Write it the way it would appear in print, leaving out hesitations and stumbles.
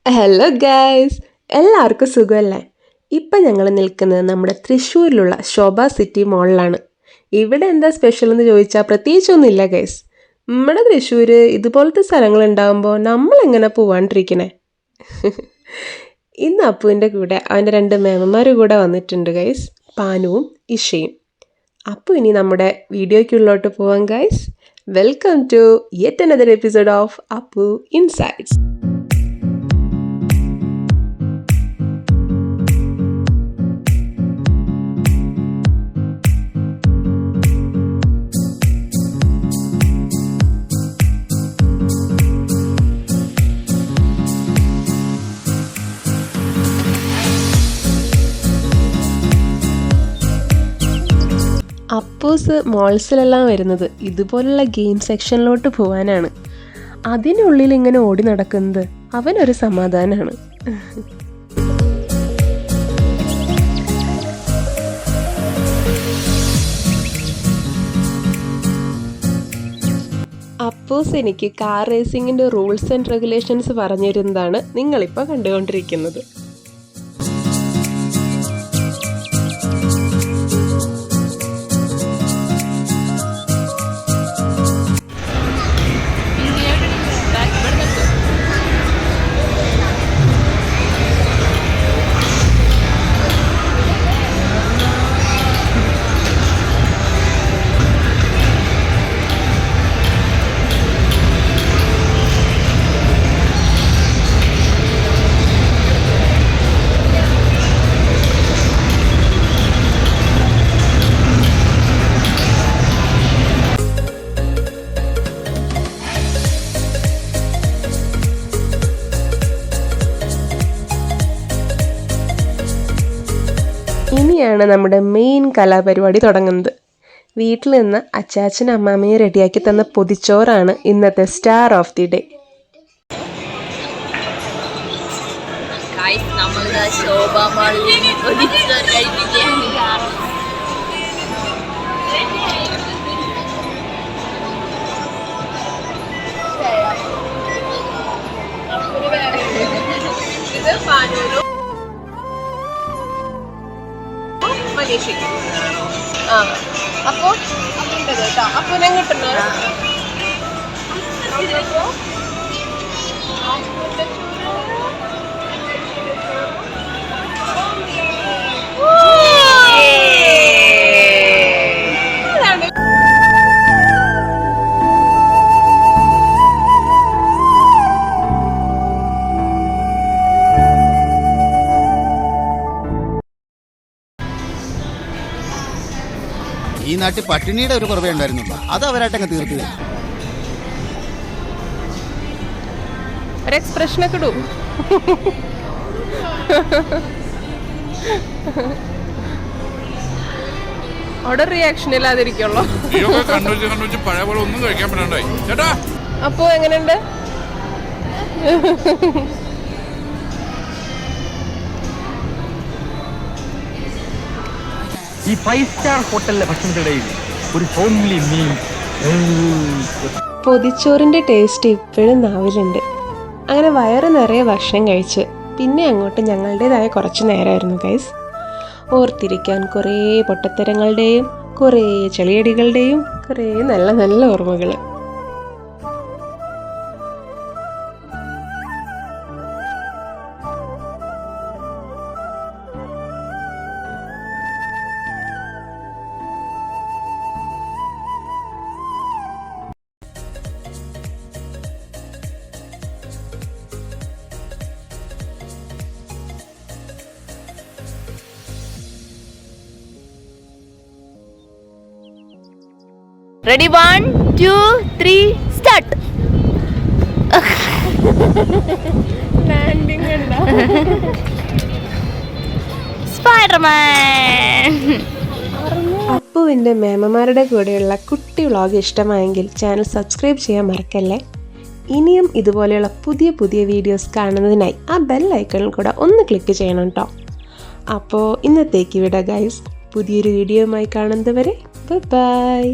Hello guys, എല്ലാവർക്കും സുഖമല്ലേ? ഇപ്പം ഞങ്ങൾ നിൽക്കുന്നത് നമ്മുടെ തൃശ്ശൂരിലുള്ള ശോഭ സിറ്റി മോളിലാണ്. ഇവിടെ എന്താ സ്പെഷ്യൽ എന്ന് ചോദിച്ചാൽ പ്രത്യേകിച്ചൊന്നുമില്ല ഗൈസ്. നമ്മുടെ തൃശ്ശൂർ ഇതുപോലത്തെ സ്ഥലങ്ങൾ ഉണ്ടാകുമ്പോൾ നമ്മളെങ്ങനെ പോവാണ്ടിരിക്കണേ? ഇന്ന് അപ്പുവിൻ്റെ കൂടെ അവൻ്റെ 2 മേമന്മാർ കൂടെ വന്നിട്ടുണ്ട് ഗൈസ്, പാനുവും ഇഷയും. അപ്പോൾ ഇനി നമ്മുടെ വീഡിയോയ്ക്കുള്ളിലോട്ട് പോവാം guys. Welcome to yet another episode of Appu insights. അപ്പൂസ് മോൾസിലെല്ലാം വരുന്നത് ഇതുപോലുള്ള ഗെയിം സെക്ഷനിലോട്ട് പോകാനാണ്. അതിനുള്ളിൽ ഇങ്ങനെ ഓടി നടക്കുന്നത് അവനൊരു സമാധാനമാണ്. അപ്പൂസ് എനിക്ക് കാർ റേസിങ്ങിൻ്റെ റൂൾസ് ആൻഡ് റെഗുലേഷൻസ് പറഞ്ഞിരുന്നതാണ് നിങ്ങളിപ്പോൾ കണ്ടുകൊണ്ടിരിക്കുന്നത്. ഇനിയാണ് നമ്മുടെ മെയിൻ കലാപരിപാടി തുടങ്ങുന്നത്. വീട്ടിൽ നിന്ന് അച്ചാച്ചനും അമ്മാമ്മയും റെഡിയാക്കി തന്ന പൊതിച്ചോറാണ് ഇന്നത്തെ സ്റ്റാർ ഓഫ് ദി ഡേ. അപ്പോൾ അതിൻ്റെത് കേട്ടോ. അപ്പോൾ ഞാൻ കിട്ടുന്നത് ഈ നാട്ടിൽ പട്ടിണിയുടെ ഒരു കുറവേ ഉണ്ടായിരുന്നുള്ളൂ, അത് അവരായിട്ടങ്ങ് തീർത്തു. ഒരു എക്സ്പ്രഷനൊക്കെ ഇടൂ. അവിടെ റിയാക്ഷൻ ഇല്ലാതിരിക്കുള്ളൂ. അപ്പോ എങ്ങനെയുണ്ട്? ഈ 5 സ്റ്റാർ ഹോട്ടലിലെ ഭക്ഷണത്തിനിടയിൽ ഒരു ഹോംലി മീൽ. പൊതിച്ചോറിൻ്റെ ടേസ്റ്റ് ഇപ്പോഴും നാവിലുണ്ട്. അങ്ങനെ വയറ് നിറയെ ഭക്ഷണം കഴിച്ച് പിന്നെ അങ്ങോട്ട് ഞങ്ങളുടേതായ കുറച്ച് നേരമായിരുന്നു ഗൈസ്. ഓർത്തിരിക്കാൻ കുറേ പൊട്ടത്തരങ്ങളുടെയും കുറേ ചെളിയടികളുടെയും കുറേ നല്ല നല്ല ഓർമ്മകൾ. Ready, 1, 2, 3, start. ലാൻഡിങ് ഉണ്ടോ? Spider-Man. അപ്പുവിൻ്റെ മേമമാരുടെ കൂടെയുള്ള കുട്ടി വ്ളോഗ് ഇഷ്ടമായെങ്കിൽ ചാനൽ സബ്സ്ക്രൈബ് ചെയ്യാൻ മറക്കല്ലേ. ഇനിയും ഇതുപോലെയുള്ള പുതിയ പുതിയ വീഡിയോസ് കാണുന്നതിനായി ആ ബെൽ ഐക്കണിൽ കൂടെ ഒന്ന് ക്ലിക്ക് ചെയ്യണം കേട്ടോ. അപ്പോൾ ഇന്നത്തേക്ക് വിട ഗൈസ്. പുതിയൊരു വീഡിയോയുമായി കാണുന്നതുവരെ ബൈ.